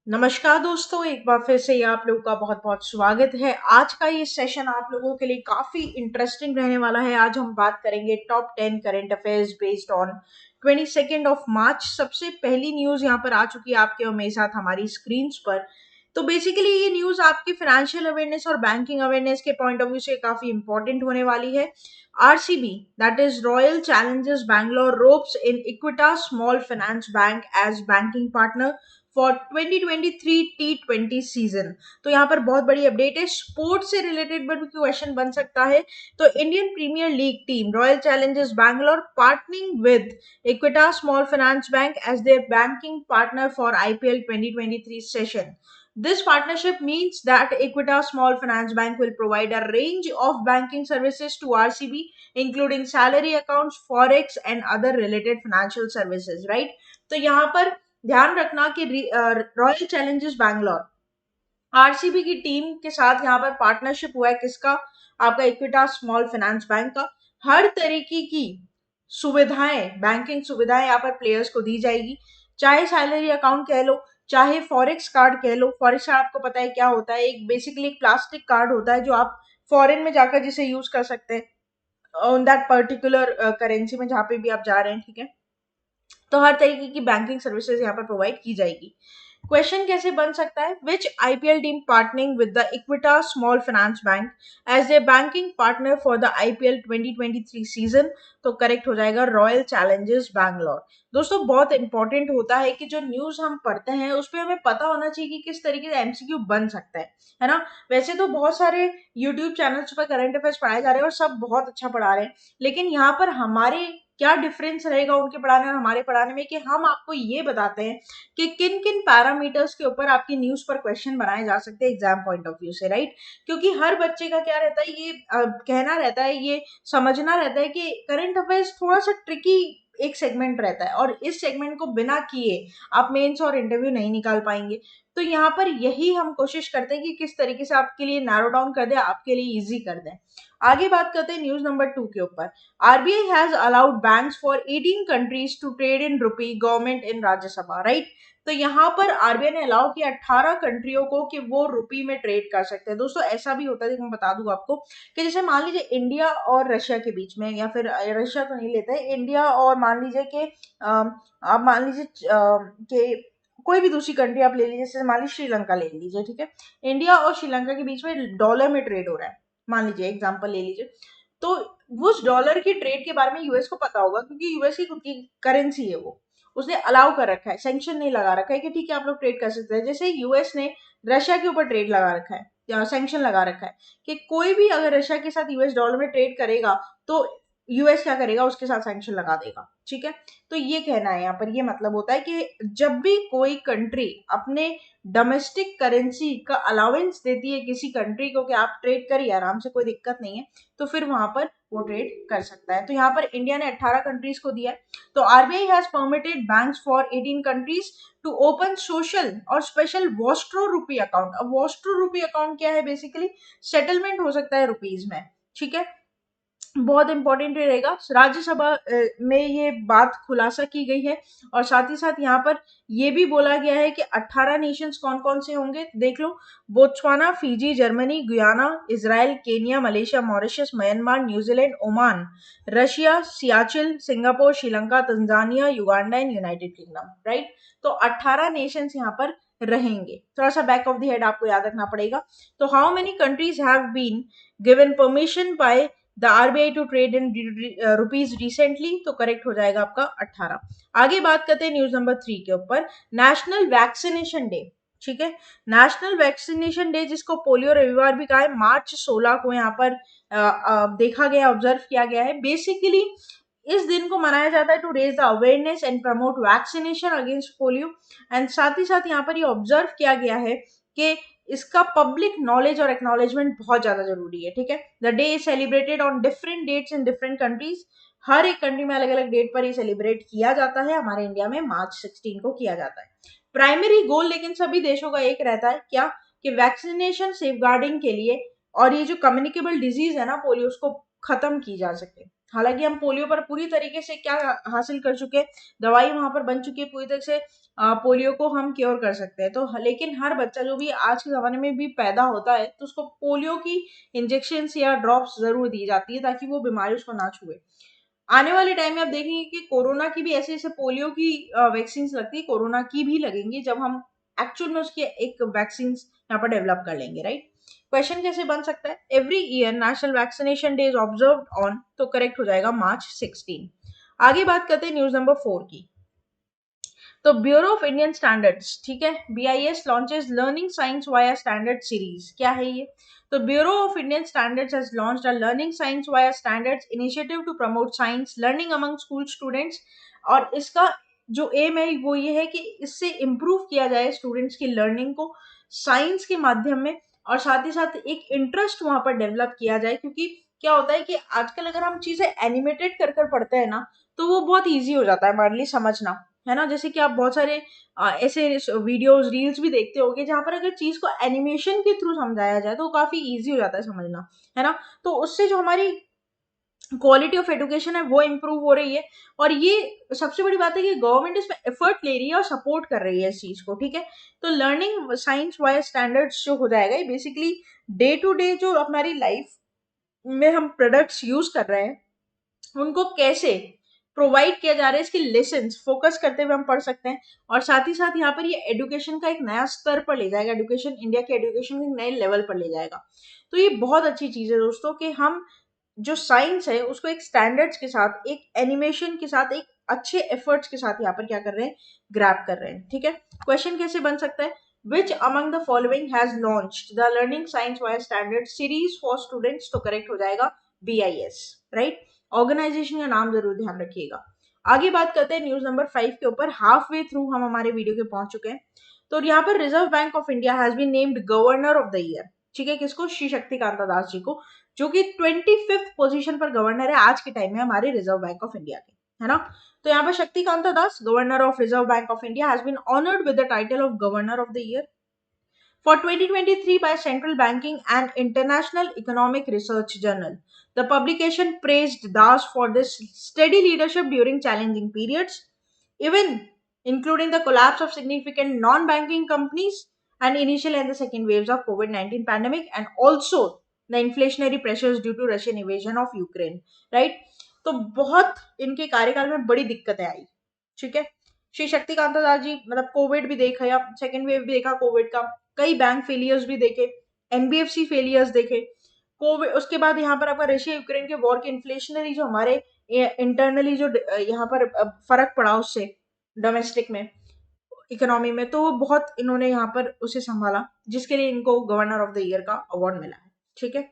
नमस्कार दोस्तों, एक बार फिर से आप लोगों का बहुत बहुत स्वागत है। आज का ये सेशन आप लोगों के लिए काफी इंटरेस्टिंग रहने वाला है। आज हम बात करेंगे top 10 current affairs based on 22 मार्च। सबसे पहली न्यूज यहाँ पर आ चुकी है आपके और मेरे साथ हमारी स्क्रीन पर। तो बेसिकली ये न्यूज आपकी फाइनेंशियल अवेयरनेस और बैंकिंग अवेयरनेस के पॉइंट ऑफ व्यू से काफी इंपॉर्टेंट होने वाली है। RCB, that is Royal Challengers Bangalore, ropes in Equitas Small Finance Bank as banking partner for 2023 T20 season. तो यहाँ पर बहुत बड़ी अपडेट है, स्पोर्ट्स से रिलेटेड भी क्वेश्चन बन सकता है। तो Indian Premier League team Royal Challengers Bangalore partnering with Equitas small finance bank as their banking partner for IPL 2023 session. This partnership means that Equitas Small Finance Bank will provide a range of banking services to RCB, including salary accounts, forex, and other related financial services. Right? तो यहाँ पर ध्यान रखना कि royal Challengers Bangalore RCB की team के साथ यहाँ पर पार्टनरशिप हुआ है। किसका? आपका इक्विटास स्मॉल फाइनेंस बैंक का। हर तरीके की सुविधाएं, बैंकिंग सुविधाएं यहाँ पर प्लेयर्स को दी जाएगी, चाहे सैलरी अकाउंट कह लो, चाहे फॉरेक्स कार्ड कह लो। फॉरेक्स कार्ड आपको पता है क्या होता है? एक बेसिकली एक प्लास्टिक कार्ड होता है जो आप फॉरेन में जाकर जिसे यूज कर सकते हैं ऑन दैट पर्टिकुलर करेंसी में जहां पे भी आप जा रहे हैं। ठीक है, तो हर तरीके की बैंकिंग सर्विसेज यहाँ पर प्रोवाइड की जाएगी। क्वेश्चन कैसे बन सकता है? Which IPL team partnering with the Equitas small finance bank as a banking partner for the IPL 2023 season? तो करेक्ट हो जाएगा रॉयल चैलेंजर्स बैंगलोर। दोस्तों, बहुत इंपॉर्टेंट होता है कि जो न्यूज हम पढ़ते हैं उस पर हमें पता होना चाहिए कि किस तरीके से MCQ बन सकता है ना। वैसे तो बहुत सारे यूट्यूब चैनल्स पर करंट अफेयर्स पढ़ाए जा रहे हैं और सब बहुत अच्छा पढ़ा रहे हैं, लेकिन यहाँ पर हमारे क्या डिफरेंस रहेगा उनके पढ़ाने और हमारे पढ़ाने में कि हम आपको ये बताते हैं कि किन किन पैरामीटर्स के ऊपर आपकी न्यूज पर क्वेश्चन बनाए जा सकते हैं एग्जाम पॉइंट ऑफ व्यू से। राइट? क्योंकि हर बच्चे का क्या रहता है, ये कहना रहता है, ये समझना रहता है कि करंट अफेयर्स थोड़ा सा ट्रिकी एक सेगमेंट रहता है और इस सेगमेंट को बिना किए आप मेंस और इंटरव्यू नहीं निकाल पाएंगे। तो यहाँ पर यही हम कोशिश करते हैं कि किस तरीके से आपके लिए नैरो डाउन कर दे, आपके लिए इजी कर दे। आगे बात करते हैं न्यूज नंबर 2 के ऊपर। RBI has allowed banks for 18 countries to trade in rupee, government in Rajya Sabha. Right? तो यहाँ पर RBI ने अलाउ किया 18 कंट्रियों को कि वो रुपी में ट्रेड कर सकते हैं। दोस्तों, ऐसा भी होता है, मैं बता दूं आपको कि जैसे मान लीजिए इंडिया और रशिया के बीच में, या फिर रशिया तो नहीं लेते हैं, इंडिया और मान लीजिए कि आप मान लीजिए कि कोई भी दूसरी कंट्री आप ले लीजिए, जैसे मान लीजिए श्रीलंका ले लीजिए। ठीक है, इंडिया और श्रीलंका के बीच में डॉलर में ट्रेड हो रहा है, मान लीजिए एग्जांपल ले लीजिए। तो उस डॉलर की ट्रेड के बारे में यूएस को पता होगा, क्योंकि यूएस की खुद की करेंसी है, वो उसने अलाउ कर रखा है, सैंक्शन नहीं लगा रखा है कि ठीक है आप लोग ट्रेड कर सकते हैं। जैसे यूएस ने रशिया के ऊपर ट्रेड लगा रखा है या सैंक्शन लगा रखा है कि कोई भी अगर रशिया के साथ यूएस डॉलर में ट्रेड करेगा तो यूएस क्या करेगा, उसके साथ सैंक्शन लगा देगा। ठीक है, तो ये कहना है यहाँ पर, ये मतलब होता है कि जब भी कोई कंट्री अपने डोमेस्टिक करेंसी का अलाउंस देती है किसी कंट्री को कि आप ट्रेड करिए आराम से, कोई दिक्कत नहीं है, तो फिर वहां पर वो ट्रेड कर सकता है। तो यहाँ पर इंडिया ने 18 कंट्रीज को दिया है। तो RBI has permitted banks for 18 countries to open social और स्पेशल वॉस्ट्रो रूपी अकाउंट। अब वॉस्ट्रो रूपी अकाउंट क्या है? बेसिकली सेटलमेंट हो सकता है रुपीज में। ठीक है, बहुत इंपॉर्टेंट रहेगा। राज्यसभा में ये बात खुलासा की गई है और साथ ही साथ यहाँ पर ये भी बोला गया है कि 18 नेशंस कौन कौन से होंगे, देख लो। Botswana, Fiji, Germany, Guyana, Israel, Kenya, Malaysia, Mauritius, Myanmar, New Zealand, Oman, Russia, Seychelles, Singapore, Sri Lanka, Tanzania, Uganda and United Kingdom. Right? तो 18 नेशंस यहाँ पर रहेंगे। थोड़ा सा बैक ऑफ द हेड आपको याद रखना पड़ेगा। तो how many countries have been given permission by the RBI to trade in rupees recently? तो करेक्ट हो जाएगा आपका 18। आगे बात करते हैं न्यूज नंबर 3 के ऊपर, नेशनल वैक्सीनेशन डे। ठीक है, नेशनल वैक्सीनेशन डे, जिसको पोलियो रविवार भी कहा है, मार्च 16 को यहाँ पर देखा गया, ऑब्जर्व किया गया है। बेसिकली इस दिन को मनाया जाता है to raise the awareness and promote vaccination against polio. And साथ ही साथ यहाँ पर ये ऑब्जर्व किया गया है कि इसका पब्लिक नॉलेज और एक्नॉलेजमेंट बहुत ज्यादा जरूरी है। ठीक है, the day is celebrated on different dates in different countries. हर एक कंट्री में अलग अलग डेट पर ये सेलिब्रेट किया जाता है। हमारे इंडिया में मार्च 16 को किया जाता है। प्राइमरी गोल लेकिन सभी देशों का एक रहता है, क्या? कि वैक्सीनेशन सेफगार्डिंग के लिए और ये जो कम्युनिकेबल डिजीज है ना पोलियो, उसको खत्म की जा सके। हालांकि हम पोलियो पर पूरी तरीके से क्या हासिल कर चुके हैं, दवाई वहां पर बन चुकी है पूरी तरह से, पोलियो को हम क्योर कर सकते हैं। तो लेकिन हर बच्चा जो भी आज के ज़माने में भी पैदा होता है तो उसको पोलियो की इंजेक्शन या ड्रॉप्स ज़रूर दी जाती है ताकि वो बीमारी उसको ना छुए। आने वाले टाइम में आप देखेंगे कि कोरोना की भी ऐसे ऐसे पोलियो की वैक्सीन लगती है, कोरोना की भी लगेंगी जब हम एक्चुअल में उसकी एक वैक्सीन यहाँ पर डेवलप कर लेंगे, राइट। क्वेश्चन कैसे बन सकता है, every year national vaccination day is observe on, तो करेक्ट हो जाएगा March 16। आगे बात करते हैं न्यूज नंबर 4 की। तो ब्यूरो ऑफ इंडियन स्टैंडर्ड्स, ठीक है, BIS launches learning science via standard series. क्या है ये? तो bureau of Indian standards has launched a learning science via standards initiative to promote science learning among school students. और इसका जो एम है वो ये है कि इससे इम्प्रूव किया जाए स्टूडेंट्स की लर्निंग को साइंस के माध्यम में, और साथ ही साथ एक इंटरेस्ट वहां पर डेवलप किया जाए। क्योंकि क्या होता है कि आजकल अगर हम चीजें एनिमेटेड कर कर पढ़ते हैं ना तो वो बहुत ईजी हो जाता है हमारे लिए समझना, है ना। जैसे कि आप बहुत सारे ऐसे वीडियोस रील्स भी देखते होंगे जहां पर अगर चीज को एनिमेशन के थ्रू समझाया जाए तो वो काफी इजी हो जाता है समझना, है ना। तो उससे जो हमारी क्वालिटी ऑफ एजुकेशन है वो इम्प्रूव हो रही है। और ये सबसे बड़ी बात है कि गवर्नमेंट इसमें एफर्ट ले रही है और सपोर्ट कर रही है इस चीज को, ठीक है। तो लर्निंग साइंस वाया स्टैंडर्ड्स जो हो जाएगा ये बेसिकली डे टू डे जो हमारी लाइफ में हम प्रोडक्ट्स यूज कर रहे हैं उनको कैसे प्रोवाइड किया जा रहा है इसकी लेसन्स फोकस करते हुए हम पढ़ सकते हैं। और साथ ही साथ यहाँ पर ये एजुकेशन का एक नया स्तर पर ले जाएगा, एजुकेशन इंडिया के एजुकेशन के नए लेवल पर ले जाएगा। तो ये बहुत अच्छी चीज है दोस्तों कि हम जो साइंस है उसको एक स्टैंडर्ड्स के साथ, एक एनिमेशन के साथ, एक अच्छे एफर्ट्स के साथ यहाँ पर क्या कर रहे हैं, ग्रैब कर रहे हैं, ठीक है। क्वेश्चन कैसे बन सकता है, which among the following has launched the learning science via standard series for students, तो करेक्ट हो जाएगा BIS, राइट। ऑर्गेनाइजेशन का नाम जरूर ध्यान रखिएगा। आगे बात करते हैं न्यूज नंबर 5 के ऊपर। हाफ वे थ्रू हम हमारे वीडियो के पहुंच चुके हैं। तो यहाँ पर reserve bank of India has been named governor of the year, ठीक है, किसको, श्री शक्तिकांता दास जी को, जो कि 25th पोजीशन पर गवर्नर है आज के टाइम में हमारे रिजर्व बैंक ऑफ इंडिया के, है ना। तो यहाँ पर Shaktikanta Das governor of Reserve bank of India has been honoured with the title of governor of the year for 2023 by Central Banking and International Economic Research Journal. The publication praised Das for this steady leadership during challenging periods, even including the collapse of significant non-banking companies and initial and the second waves of COVID-19 pandemic, and also the inflationary pressures due to Russian invasion of Ukraine, right? तो बहुत इनके कार्यकाल में बड़ी दिक्कतें आई, ठीक है। श्री शक्तिकांता दास जी मतलब कोविड भी देखा या सेकेंड वेव भी देखा कोविड का, कई बैंक फेलियर्स भी देखे, NBFC फेलियर्स देखे, कोविड, उसके बाद यहाँ पर आपका रशिया यूक्रेन के वॉर के इन्फ्लेशनरी जो हमारे इंटरनली जो यहाँ पर फर्क पड़ा उससे डोमेस्टिक में इकोनॉमी में, तो वो बहुत इन्होंने यहाँ पर उसे संभाला जिसके लिए इनको गवर्नर ऑफ द ईयर का अवार्ड मिला है, ठीक है।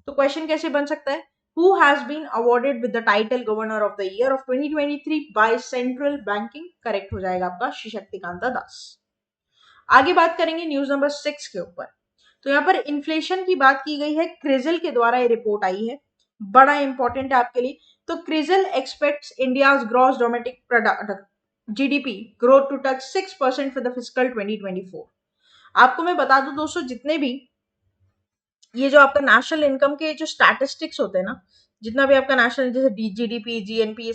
तो क्वेश्चन कैसे बन सकता है, who has been awarded with the title governor of the year of 2023 by central banking, correct हो जाएगा आपका श्री शक्तिकांता दास। आगे बात करेंगे न्यूज नंबर 6 के ऊपर। तो यहाँ पर इन्फ्लेशन की बात की गई है, क्रिजल के द्वारा ये रिपोर्ट आई है, बड़ा इंपॉर्टेंट है आपके लिए। तो CRISIL expects India's gross domestic product GDP growth to touch 6% for the fiscal 2024। आपको मैं बता दूं दोस्तों, जितने भी ये जो आपका नेशनल इनकम के जो स्टैटिस्टिक्स होते हैं ना, जितना भी आपका नेशनल जैसे GDP GNP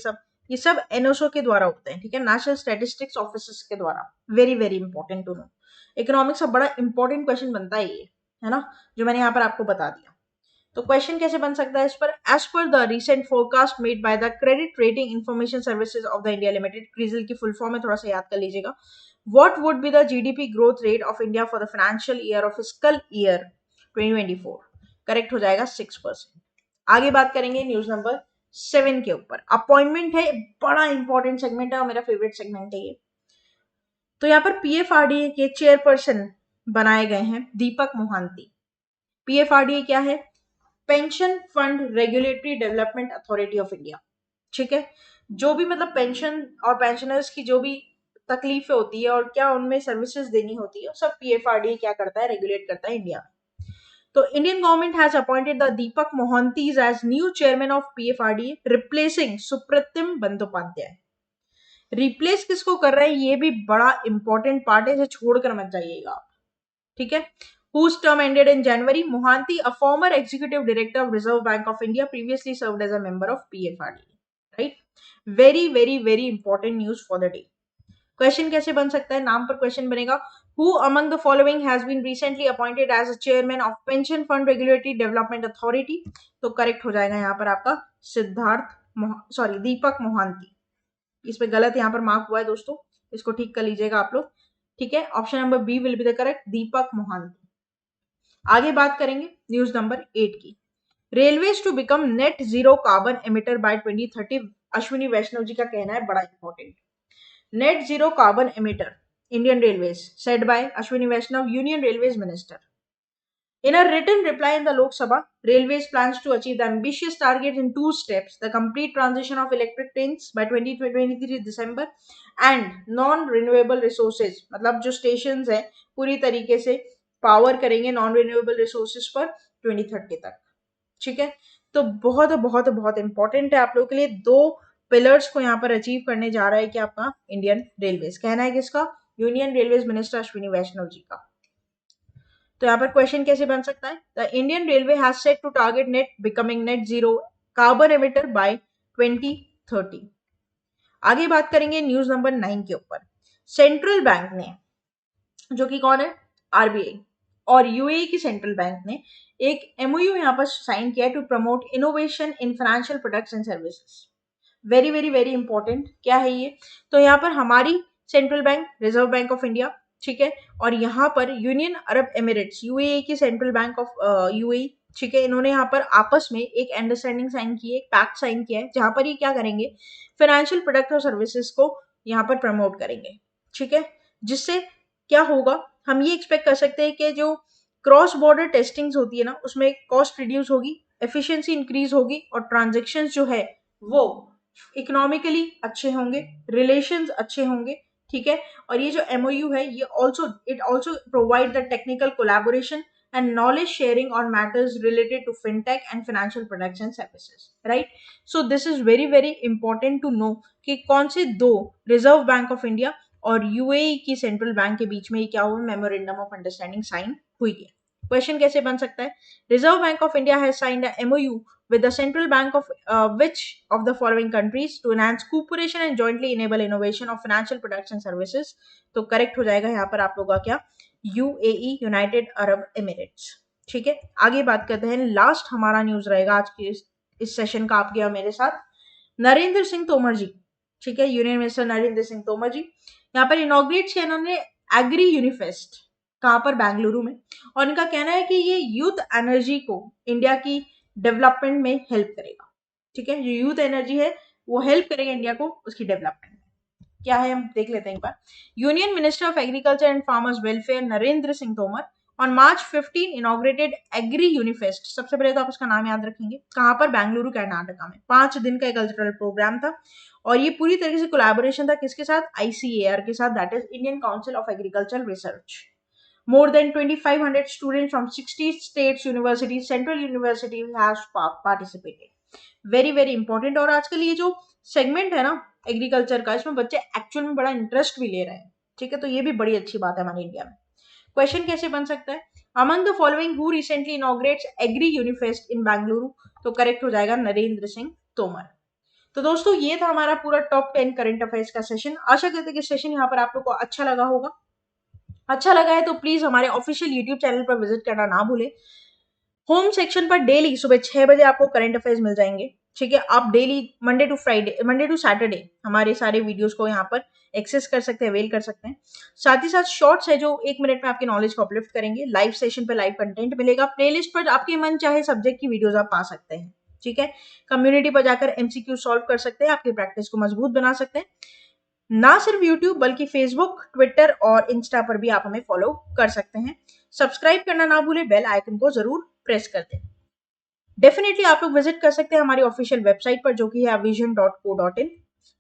ये सब NSO के द्वारा होते हैं, ठीक है, नेशनल स्टैटिस्टिक्स ऑफिस के द्वारा। Very very important to know, economics का बड़ा इंपॉर्टेंट क्वेश्चन बनता है ये, है ना, जो मैंने यहाँ पर आपको बता दिया। तो क्वेश्चन कैसे बन सकता है इस पर, as per the recent forecast made by the credit rating information services of the India limited, CRISIL की फुल फॉर्म है, थोड़ा सा याद कर लीजिएगा। What would be the GDP growth rate of India for the financial year of fiscal year 2024, correct हो जाएगा 6%। आगे बात करेंगे न्यूज नंबर 7 के ऊपर। अपॉइंटमेंट है, बड़ा इंपॉर्टेंट सेगमेंट है और मेरा फेवरेट सेगमेंट है ये। तो यहाँ पर PFRDA के चेयरपर्सन बनाए गए हैं दीपक मोहांती। PFRDA क्या है, pension fund regulatory development authority of India, ठीक है। जो भी मतलब पेंशन और पेंशनर्स की जो भी तकलीफें होती है और क्या उनमें सर्विसेज देनी होती है, सब PFRDA क्या करता है, रेगुलेट करता है इंडिया में। तो Indian government has appointed the Deepak Mohanty's as new chairman of PFRDA, replacing Supratim Bandopadhyay. Replace किसको कर रहे हैं, ये भी बड़ा इंपॉर्टेंट पार्ट है, इसे छोड़कर मत जाइएगा आप, ठीक है। Whose term ended in January, Mohanty, a former executive director of Reserve Bank of India, previously served as a member of PFRDA, right? Very, very, very important news for the day. Question कैसे बन सकता है, नाम पर question बनेगा। Who among the following has been recently appointed as a chairman of pension fund regulatory development authority, तो correct हो जाएगा यहाँ पर आपका दीपक मोहांती। इसमें गलत यहाँ पर मार्क हुआ है दोस्तों, इसको ठीक कर लीजिएगा आप लोग। ठीक है, option number B will be the correct, Deepak Mohanty. आगे बात करेंगे न्यूज नंबर 8 की। Railways to become net zero carbon emitter by 2030, Ashwini Vaishnaw ji का कहना है, बड़ा important. Net zero carbon emitter Indian railways, said by Ashwini Vaishnaw, union railways minister. In a written reply in the Lok Sabha, Railways plans to achieve the ambitious target in two steps: the complete transition of electric trains by 2023 December and non-renewable resources, मतलब जो stations हैं पूरी तरीके से power करेंगे non renewable resources पर 2030 तक। ठीक है, तो बहुत बहुत बहुत इंपॉर्टेंट है आप लोगों के लिए। दो पिलर्स को यहाँ पर अचीव करने जा रहा है कि आपका इंडियन रेलवेज, कहना है किसका, union railways minister Ashwini Vaishnaw ji का। तो यहाँ पर क्वेश्चन कैसे बन सकता है, the Indian railway has set to target net becoming net zero carbon emitter by 2030। आगे बात करेंगे न्यूज नंबर 9 के ऊपर। सेंट्रल बैंक ने, जो कि कौन है, आरबीआई और यूएई की सेंट्रल बैंक ने एक एमओयू यहाँ पर साइन किया to promote innovation in financial products and services. Very very very important, क्या है ये, तो यहाँ पर हमारी central bank reserve bank of India, ठीक है, और यहाँ पर यूनियन अरब एमिरेट्स यूएई की सेंट्रल बैंक ऑफ यूएई, ठीक है, इन्होंने यहाँ पर आपस में एक अंडरस्टैंडिंग साइन की है, एक पैक्ट साइन किया है, जहां पर ये क्या करेंगे, फाइनेंशियल प्रोडक्ट और सर्विसेज को यहाँ पर प्रमोट करेंगे। ठीक है, जिससे क्या होगा, हम ये एक्सपेक्ट कर सकते हैं कि जो क्रॉस बॉर्डर टेस्टिंग्स होती है ना, उसमें कॉस्ट रिड्यूस होगी, एफिशिएंसी इंक्रीज होगी और ट्रांजेक्शन जो है वो इकोनॉमिकली अच्छे होंगे, रिलेशंस अच्छे होंगे। ठीक है, और ये जो एमओयू है ये also provide the technical collaboration and knowledge sharing on matters related to fintech and financial products and services, right. So this is very very important to know कि कौन से दो, रिजर्व बैंक ऑफ इंडिया और UAE की central bank के बीच में क्या हुआ, मेमोरेंडम ऑफ अंडरस्टैंडिंग साइन हुई है। क्वेश्चन कैसे बन सकता है, reserve bank of India has signed a MOU with the central bank of which of the following countries to enhance cooperation and jointly enable innovation of financial products and services, तो correct हो जाएगा यहाँ पर आप लोगों का क्या, UAE, United Arab Emirates. ठीक है, आगे बात करते हैं, लास्ट हमारा न्यूज रहेगा आज के इस सेशन का आपके और मेरे साथ। नरेंद्र सिंह तोमर जी, ठीक है, यूनियन मिनिस्टर नरेंद्र सिंह तोमर जी यहाँ पर इनॉग्रेट किया इन्होंने एग्री यूनिफेस्ट, कहाँ पर, बेंगलुरु में, और इनका कहना है कि ये यूथ एनर्जी को इंडिया की डेवलपमेंट में हेल्प करेगा। ठीक है, जो यूथ एनर्जी है वो हेल्प करेगा इंडिया को उसकी डेवलपमेंट में। क्या है हम देख लेते हैं एक बार। Union minister of agriculture and farmers welfare Narendra Singh Tomar on March 15 inaugurated agri unifest. सबसे पहले तो आप उसका नाम याद रखेंगे, कहां पर, बेंगलुरु कर्नाटका में। 5 दिन का कल्चरल प्रोग्राम था और ये पूरी तरीके से कोलैबोरेशन था किसके साथ, आईसीएआर के साथ, that is Indian council of agriculture research. More than 2,500 students from 60 states universities, Central University has participated. Very very important, और आजकल ये जो सेगमेंट है ना एग्रीकल्चर का, इसमें बच्चे एक्चुअल में बड़ा इंटरेस्ट भी ले रहे हैं। ठीक है, तो ये भी बड़ी अच्छी बात है हमारे इंडिया में। क्वेश्चन कैसे बन सकता है, among the following who recently inaugurates agri unifest in Bengaluru, तो करेक्ट हो जाएगा नरेंद्र सिंह तोमर। तो दोस्तों ये था हमारा पूरा टॉप 10 करंट अफेयर्स का सेशन। आशा करते हैं कि सेशन यहाँ पर आप लोग को अच्छा लगा होगा। अच्छा लगा है तो प्लीज हमारे ऑफिशियल यूट्यूब चैनल पर विजिट करना ना भूलें। होम सेक्शन पर डेली सुबह 6 बजे आपको करंट अफेयर्स मिल जाएंगे। ठीक है, आप डेली मंडे टू सैटरडे हमारे सारे वीडियोस को यहाँ पर एक्सेस कर सकते हैं, अवेल कर सकते हैं। साथ ही साथ शॉर्ट्स है जो 1 मिनट में आपकी नॉलेज को अपलिफ्ट करेंगे। लाइव सेशन पे लाइव कंटेंट मिलेगा। प्लेलिस्ट पर आपके मन चाहे सब्जेक्ट की वीडियोस आप पा सकते हैं। ठीक है, कम्युनिटी पर जाकर एमसीक्यू सॉल्व कर सकते हैं, आपकी प्रैक्टिस को मजबूत बना सकते हैं। ना सिर्फ यूट्यूब बल्कि फेसबुक, ट्विटर और इंस्टा पर भी आप हमें फॉलो कर सकते हैं। सब्सक्राइब करना ना भूलें, बेल आइकन को जरूर प्रेस कर दें। डेफिनेटली आप लोग विजिट कर सकते हैं हमारी ऑफिशियल वेबसाइट पर जो कि है avision.co.in,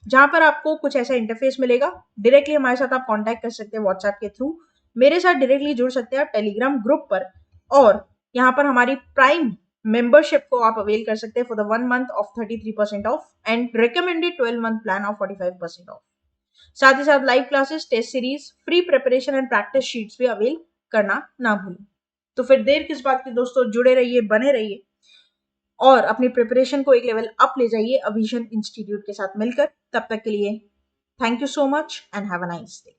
जहां पर आपको कुछ ऐसा इंटरफेस मिलेगा। डायरेक्टली हमारे साथ आप कांटेक्ट कर सकते हैं व्हाट्सएप के थ्रू, मेरे साथ डायरेक्टली जुड़ सकते हैं आप टेलीग्राम ग्रुप पर, और यहाँ पर हमारी प्राइम मेंबरशिप को आप अवेल कर सकते हैं for the 1 month of 33% off and recommended 12 month plan of 45% off. साथ ही साथ live classes, test series, free preparation and practice sheets भी अवेल करना ना भूलें। तो फिर देर किस बात की दोस्तों, जुड़े रहिए, बने रहिए और अपनी प्रिपरेशन को एक लेवल अप ले जाइए अविजन इंस्टीट्यूट के साथ मिलकर। तब तक के लिए Thank you so much and have a nice day.